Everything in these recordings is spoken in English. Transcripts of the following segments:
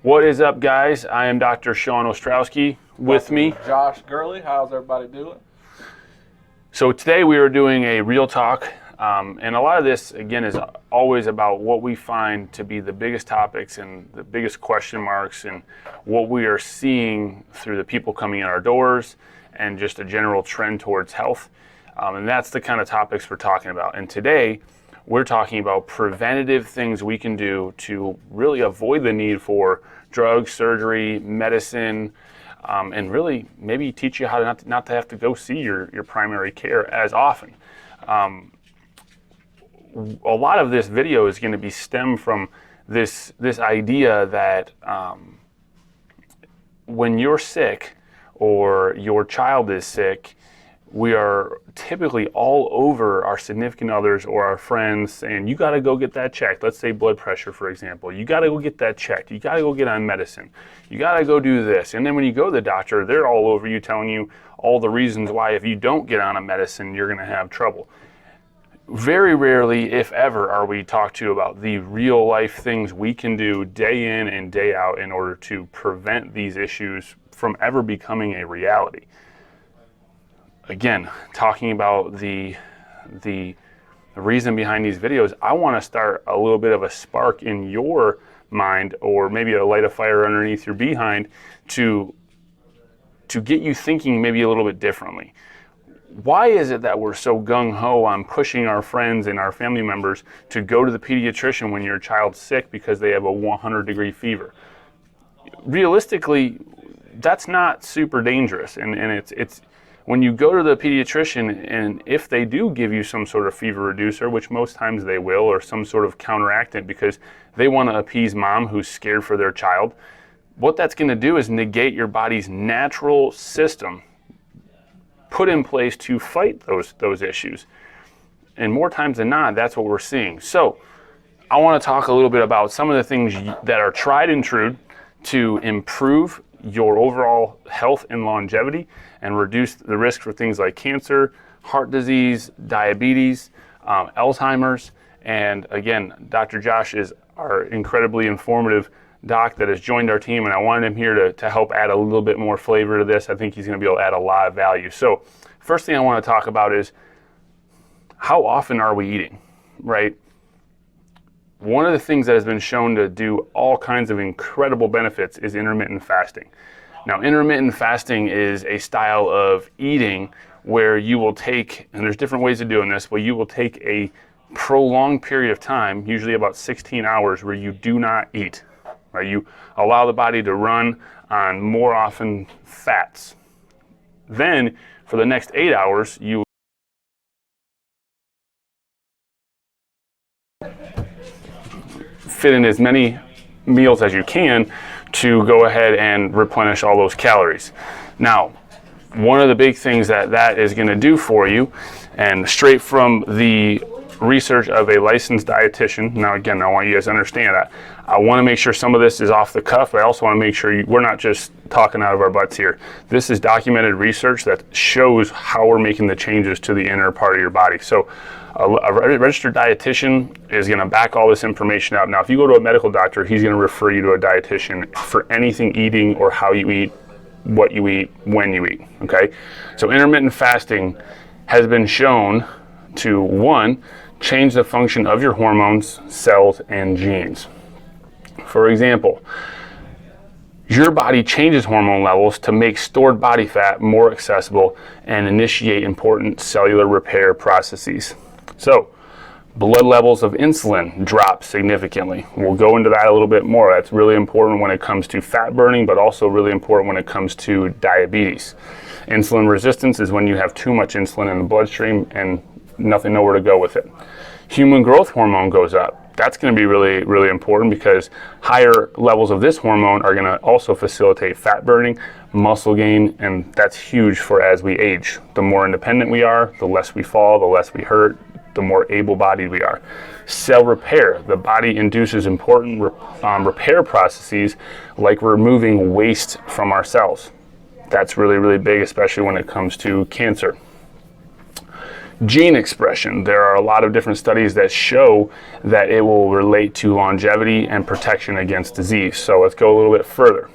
What is up, guys? I am Dr. Sean Ostrowski. With me, Josh Gurley. How's everybody doing? So today we are doing a real talk, and a lot of this, again, is always about what we find to be the biggest topics and the biggest question marks and what we are seeing through the people coming in our doors and just a general trend towards health. And that's the kind of topics we're talking about. And today, we're talking about preventative things we can do to really avoid the need for drugs, surgery, medicine, and really maybe teach you how to not to have to go see your primary care as often. A lot of this video is going to be stemmed from this idea that when you're sick or your child is sick, we are typically all over our significant others or our friends saying, you got to go get that checked. Let's say blood pressure, for example. You got to go get that checked. You got to go get on medicine. You got to go do this. And then when you go to the doctor, they're all over you telling you all the reasons why if you don't get on a medicine, you're going to have trouble. Very rarely, if ever, are we talked to about the real life things we can do day in and day out in order to prevent these issues from ever becoming a reality. Again, talking about the reason behind these videos, I want to start a little bit of a spark in your mind, or maybe a light a fire underneath your behind to get you thinking maybe a little bit differently. Why is it that we're so gung-ho on pushing our friends and our family members to go to the pediatrician when your child's sick because they have a 100-degree fever? Realistically, that's not super dangerous, and it's when you go to the pediatrician, and if they do give you some sort of fever reducer, which most times they will, or some sort of counteractant because they want to appease mom who's scared for their child, what that's going to do is negate your body's natural system put in place to fight those issues. And more times than not, that's what we're seeing. So I want to talk a little bit about some of the things that are tried and true to improve your overall health and longevity and reduce the risk for things like cancer, heart disease, diabetes, Alzheimer's. And again, Dr. Josh is our incredibly informative doc that has joined our team, and I wanted him here to help add a little bit more flavor to this. I think he's going to be able to add a lot of value. So first thing I want to talk about is how often are we eating, right? One of the things that has been shown to do all kinds of incredible benefits is intermittent fasting. Now, intermittent fasting is a style of eating where you will take, and there's different ways of doing this, but you will take a prolonged period of time, usually about 16 hours, where you do not eat. Right? You allow the body to run on more often fats. Then, for the next 8 hours, you fit in as many meals as you can to go ahead and replenish all those calories. Now, one of the big things that is going to do for you, and straight from the research of a licensed dietitian. Now, again, I want you guys to understand that I want to make sure some of this is off the cuff, but I also want to make sure we're not just talking out of our butts here. This is documented research that shows how we're making the changes to the inner part of your body. So a registered dietitian is going to back all this information up. Now, if you go to a medical doctor, he's going to refer you to a dietitian for anything eating or how you eat, what you eat, when you eat, okay? So intermittent fasting has been shown to, one, change the function of your hormones, cells, and genes. For example, your body changes hormone levels to make stored body fat more accessible and initiate important cellular repair processes. So, blood levels of insulin drop significantly. We'll go into that a little bit more. That's really important when it comes to fat burning, but also really important when it comes to diabetes. Insulin resistance is when you have too much insulin in the bloodstream and nowhere to go with it. Human growth hormone goes up. That's going to be really, really important because higher levels of this hormone are going to also facilitate fat burning, muscle gain, and that's huge for as we age. The more independent we are, the less we fall, the less we hurt, the more able-bodied we are. Cell repair. The body induces important repair processes like removing waste from our cells. That's really, really big, especially when it comes to cancer. Gene expression. There are a lot of different studies that show that it will relate to longevity and protection against disease. So let's go a little bit further.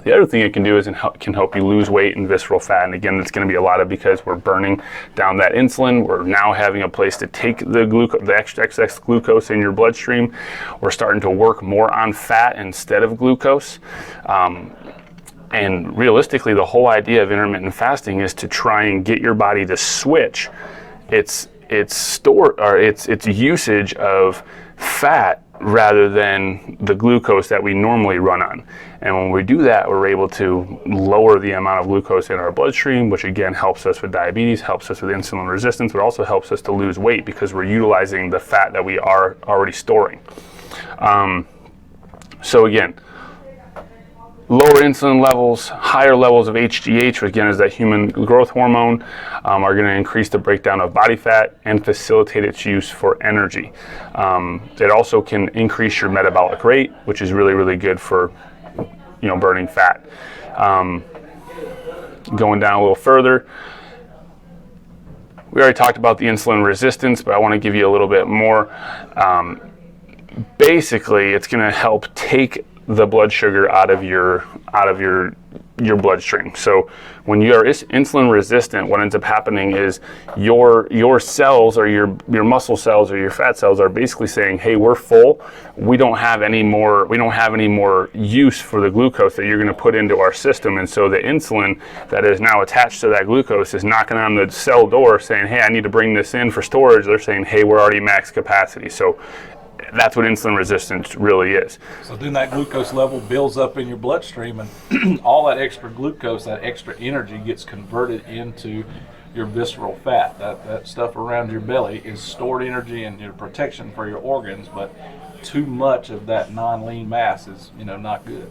The other thing it can do is it can help you lose weight and visceral fat. And again, it's going to be a lot of because we're burning down that insulin. We're now having a place to take the extra excess glucose in your bloodstream. We're starting to work more on fat instead of glucose. And realistically, the whole idea of intermittent fasting is to try and get your body to switch its usage of fat rather than the glucose that we normally run on. And when we do that, we're able to lower the amount of glucose in our bloodstream, which again helps us with diabetes, helps us with insulin resistance, but also helps us to lose weight because we're utilizing the fat that we are already storing. So again, lower insulin levels, higher levels of HGH, which again is that human growth hormone, are going to increase the breakdown of body fat and facilitate its use for energy. It also can increase your metabolic rate, which is really, really good for burning fat. Going down a little further, we already talked about the insulin resistance, but I want to give you a little bit more. Basically, it's going to help take the blood sugar out of your bloodstream. So when you are insulin resistant, what ends up happening is your cells or your muscle cells or your fat cells are basically saying, hey, we're full. We don't have any more use for the glucose that you're going to put into our system. And so the insulin that is now attached to that glucose is knocking on the cell door saying, hey, I need to bring this in for storage. They're saying, hey, we're already max capacity. So that's what insulin resistance really is. So then that glucose level builds up in your bloodstream, and all that extra glucose, that extra energy gets converted into your visceral fat. That stuff around your belly is stored energy and your protection for your organs, but too much of that non-lean mass is not good.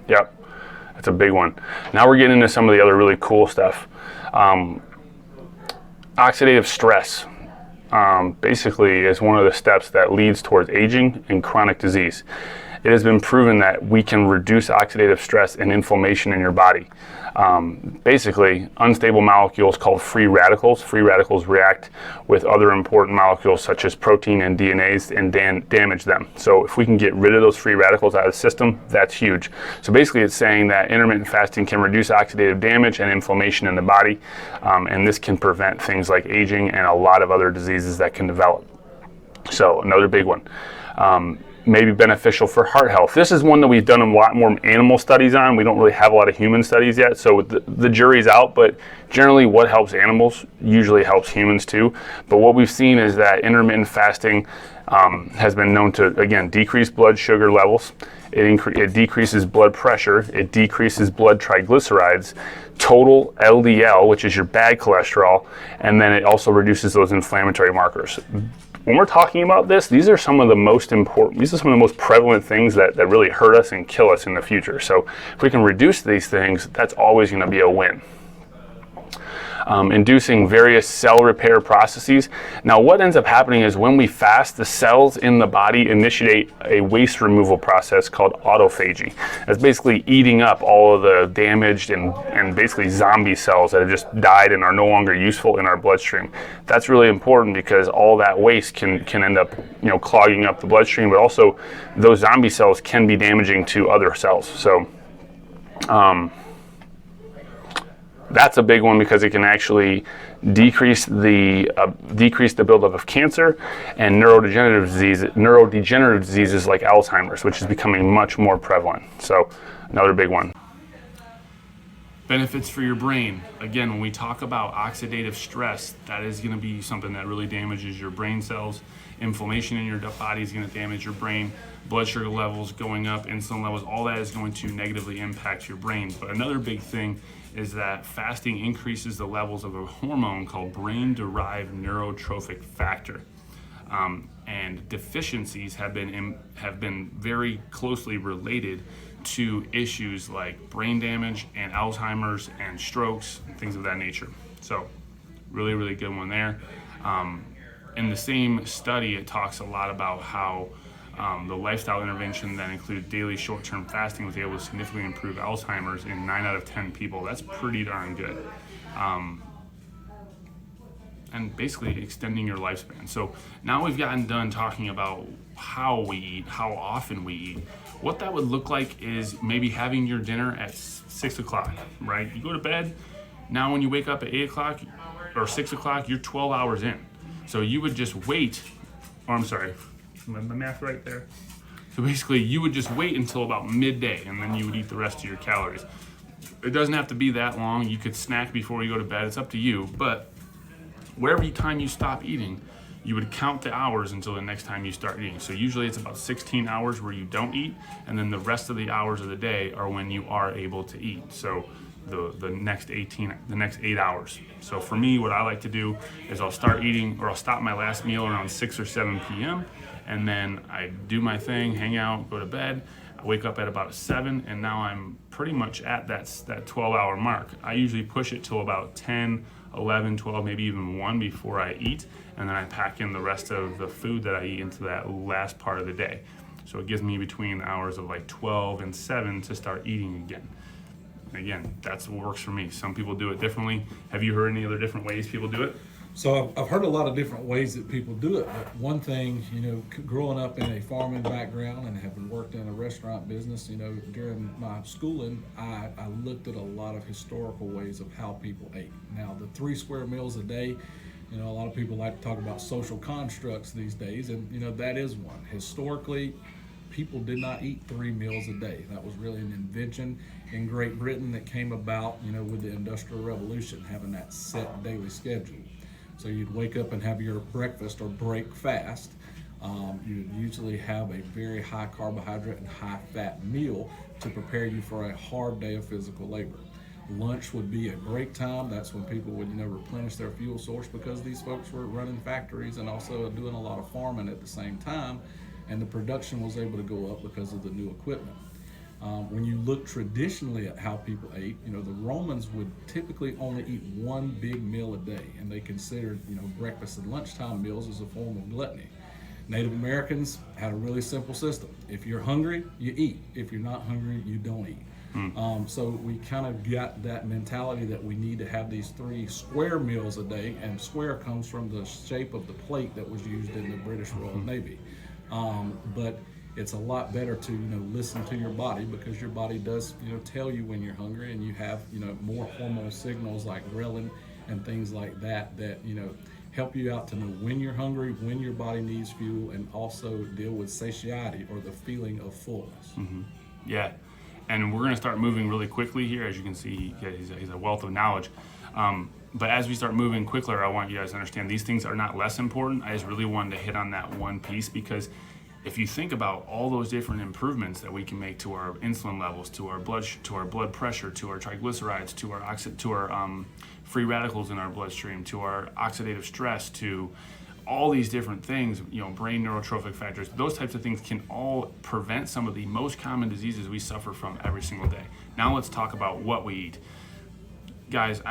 Yep, that's a big one. Now we're getting into some of the other really cool stuff. Oxidative stress. Basically is one of the steps that leads towards aging and chronic disease. It has been proven that we can reduce oxidative stress and inflammation in your body. Basically, unstable molecules called free radicals. Free radicals react with other important molecules such as protein and DNAs and damage them. So if we can get rid of those free radicals out of the system, that's huge. So basically it's saying that intermittent fasting can reduce oxidative damage and inflammation in the body, and this can prevent things like aging and a lot of other diseases that can develop. So another big one. Maybe beneficial for heart health. This is one that we've done a lot more animal studies on. We don't really have a lot of human studies yet, so the jury's out, but generally what helps animals usually helps humans too. But what we've seen is that intermittent fasting has been known to, again, decrease blood sugar levels. It decreases blood pressure. It decreases blood triglycerides, total LDL, which is your bad cholesterol, and then it also reduces those inflammatory markers. When we're talking about this, these are some of the most prevalent things that really hurt us and kill us in the future. So if we can reduce these things, that's always going to be a win. Inducing various cell repair processes. Now what ends up happening is when we fast, the cells in the body initiate a waste removal process called autophagy. That's basically eating up all of the damaged and basically zombie cells that have just died and are no longer useful in our bloodstream. That's really important because all that waste can end up clogging up the bloodstream, but also those zombie cells can be damaging to other cells. So that's a big one because it can actually decrease the buildup of cancer and neurodegenerative diseases like Alzheimer's, which is becoming much more prevalent. So another big one. Benefits for your brain. Again, when we talk about oxidative stress, that is going to be something that really damages your brain cells. Inflammation in your body is going to damage your brain. Blood sugar levels going up, insulin levels, all that is going to negatively impact your brain. But another big thing is that fasting increases the levels of a hormone called brain-derived neurotrophic factor. And deficiencies have been very closely related to issues like brain damage and Alzheimer's and strokes and things of that nature. So really, really good one there. In the same study, it talks a lot about how the lifestyle intervention that included daily short-term fasting was able to significantly improve Alzheimer's in 9 out of 10 people. That's pretty darn good. and basically extending your lifespan. So now we've gotten done talking about how we eat, how often we eat. What that would look like is maybe having your dinner at 6 o'clock, right? You go to bed. Now when you wake up at 8 o'clock or 6 o'clock, you're 12 hours in. So you would just wait, or I'm sorry, my math right there. So basically you would just wait until about midday, and then you would eat the rest of your calories. It doesn't have to be that long. You could snack before you go to bed. It's up to you. But wherever time you stop eating, you would count the hours until the next time you start eating. So usually it's about 16 hours where you don't eat, and then the rest of the hours of the day are when you are able to eat. So the next 8 hours. So for me, what I like to do is I'll start eating, or I'll stop my last meal around 6 or 7 p.m. and then I do my thing, hang out, go to bed. I wake up at about 7, and now I'm pretty much at that 12-hour mark. I usually push it till about 10, 11, 12, maybe even 1 before I eat, and then I pack in the rest of the food that I eat into that last part of the day. So it gives me between the hours of like 12 and 7 to start eating again. Again, that's what works for me. Some people do it differently. Have you heard any other different ways people do it? So I've heard a lot of different ways that people do it, but one thing, growing up in a farming background and having worked in a restaurant business, during my schooling, I looked at a lot of historical ways of how people ate. Now, the 3 square meals a day, a lot of people like to talk about social constructs these days, and that is one. Historically, people did not eat 3 meals a day. That was really an invention in Great Britain that came about, with the Industrial Revolution, having that set daily schedule. So you'd wake up and have your breakfast or break fast. You'd usually have a very high carbohydrate and high fat meal to prepare you for a hard day of physical labor. Lunch would be a break time. That's when people would, replenish their fuel source, because these folks were running factories and also doing a lot of farming at the same time, and the production was able to go up because of the new equipment. When you look traditionally at how people ate, the Romans would typically only eat 1 big meal a day, and they considered, breakfast and lunchtime meals as a form of gluttony. Native Americans had a really simple system. If you're hungry, you eat. If you're not hungry, you don't eat. So we kind of got that mentality that we need to have these 3 square meals a day, and square comes from the shape of the plate that was used in the British Royal Navy. But it's a lot better to listen to your body, because your body does tell you when you're hungry, and you have more hormonal signals like ghrelin and things like that help you out to know when you're hungry, when your body needs fuel, and also deal with satiety, or the feeling of fullness. Mm-hmm. Yeah, and we're going to start moving really quickly here. As you can see, he's a wealth of knowledge. But as we start moving quicker, I want you guys to understand these things are not less important. I just really wanted to hit on that one piece, because if you think about all those different improvements that we can make to our insulin levels, to our blood pressure, to our triglycerides, to our free radicals in our bloodstream, to our oxidative stress, to all these different things, brain neurotrophic factors, those types of things can all prevent some of the most common diseases we suffer from every single day. Now let's talk about what we eat. Guys,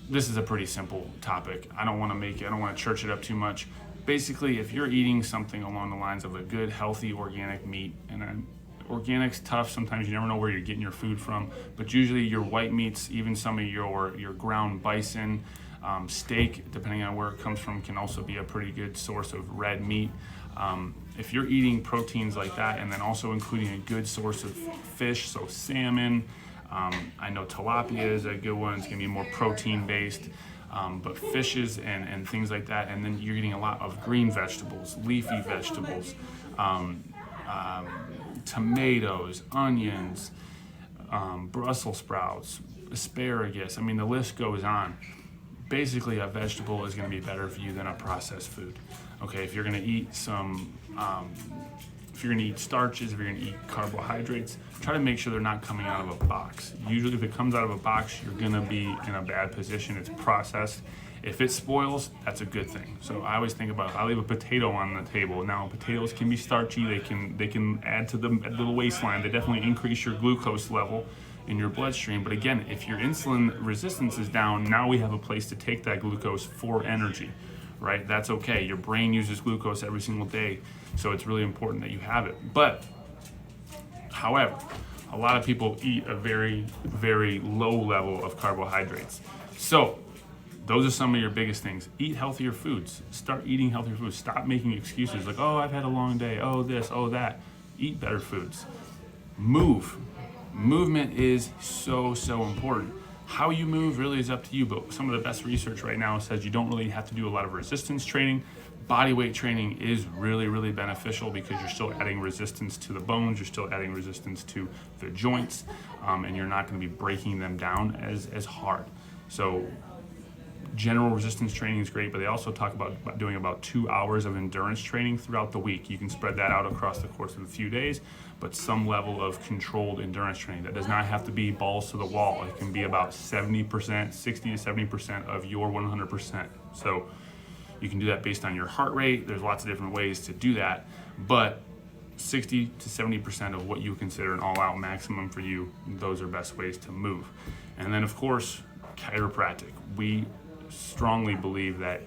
this is a pretty simple topic. I don't want to church it up too much. Basically, if you're eating something along the lines of a good, healthy, organic meat, and organic's tough, sometimes you never know where you're getting your food from, but usually your white meats, even some of your ground bison, steak, depending on where it comes from, can also be a pretty good source of red meat. If you're eating proteins like that, and then also including a good source of fish, so salmon, I know tilapia is a good one. It's going to be more protein based. But fishes and things like that, and then you're getting a lot of green vegetables, leafy vegetables, tomatoes, onions, Brussels sprouts, asparagus. The list goes on. Basically, a vegetable is going to be better for you than a processed food. Okay, if you're going to eat if you're going to eat starches, if you're going to eat carbohydrates, try to make sure they're not coming out of a box. Usually if it comes out of a box, you're going to be in a bad position. It's processed. If it spoils, that's a good thing. So I always think about, I leave a potato on the table. Now, potatoes can be starchy. They can add to the little waistline. They definitely increase your glucose level in your bloodstream. But again, if your insulin resistance is down, now we have a place to take that glucose for energy. Right? That's okay. Your brain uses glucose every single day, so it's really important that you have it. But, however, a lot of people eat a very, very low level of carbohydrates. So, those are some of your biggest things. Eat healthier foods. Start eating healthier foods. Stop making excuses like, oh, I've had a long day. Oh, this, oh, that. Eat better foods. Move. Movement is so, so important. How you move really is up to you, but some of the best research right now says you don't really have to do a lot of resistance training. Body weight training is really, really beneficial because you're still adding resistance to the bones, you're still adding resistance to the joints, and you're not going to be breaking them down as hard. So general resistance training is great, but they also talk about doing about 2 hours of endurance training throughout the week. You can spread that out across the course of a few days, but some level of controlled endurance training. That does not have to be balls to the wall. It can be about 70%, 60 to 70% of your 100%. So you can do that based on your heart rate. There's lots of different ways to do that, but 60 to 70% of what you consider an all-out maximum for you, those are best ways to move. And then of course, chiropractic. We strongly believe that,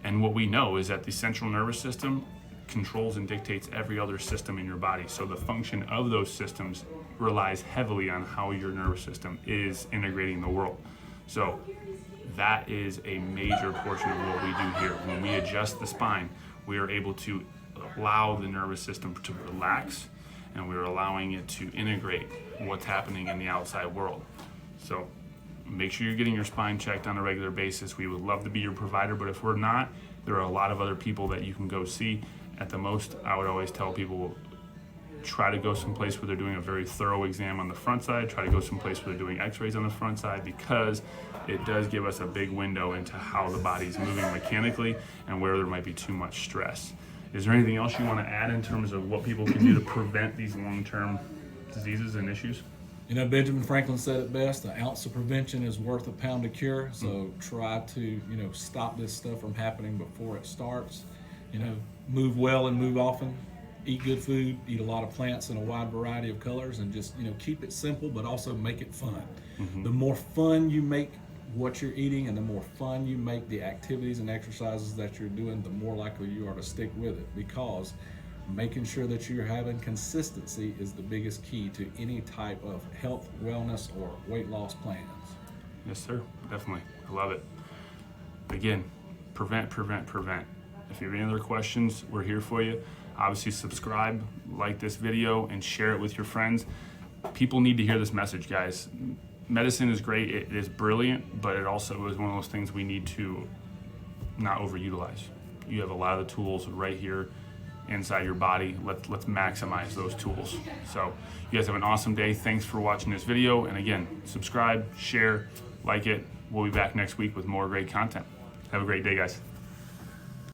and what we know is that the central nervous system controls and dictates every other system in your body. So the function of those systems relies heavily on how your nervous system is integrating the world. So that is a major portion of what we do here. When we adjust the spine, we are able to allow the nervous system to relax, and we're allowing it to integrate what's happening in the outside world. So make sure you're getting your spine checked on a regular basis. We would love to be your provider, but if we're not, there are a lot of other people that you can go see. At the most, I would always tell people, try to go someplace where they're doing a very thorough exam on the front side. Try to go someplace where they're doing x-rays on the front side, because it does give us a big window into how the body's moving mechanically and where there might be too much stress. Is there anything else you want to add in terms of what people can do to prevent these long-term diseases and issues? You know, Benjamin Franklin said it best, an ounce of prevention is worth a pound of cure. So try to, stop this stuff from happening before it starts. Move well and move often. Eat good food, eat a lot of plants in a wide variety of colors, and just, keep it simple, but also make it fun. The more fun you make what you're eating and the more fun you make the activities and exercises that you're doing, the more likely you are to stick with it, because making sure that you're having consistency is the biggest key to any type of health, wellness, or weight loss plans. Yes, sir. Definitely. I love it. Again, prevent. If you have any other questions, we're here for you. Obviously, subscribe, like this video, and share it with your friends. People need to hear this message, guys. Medicine is great. It is brilliant, but it also is one of those things we need to not overutilize. You have a lot of the tools right here inside your body. Let's maximize those tools. So you guys have an awesome day. Thanks for watching this video. And again, subscribe, share, like it. We'll be back next week with more great content. Have a great day, guys.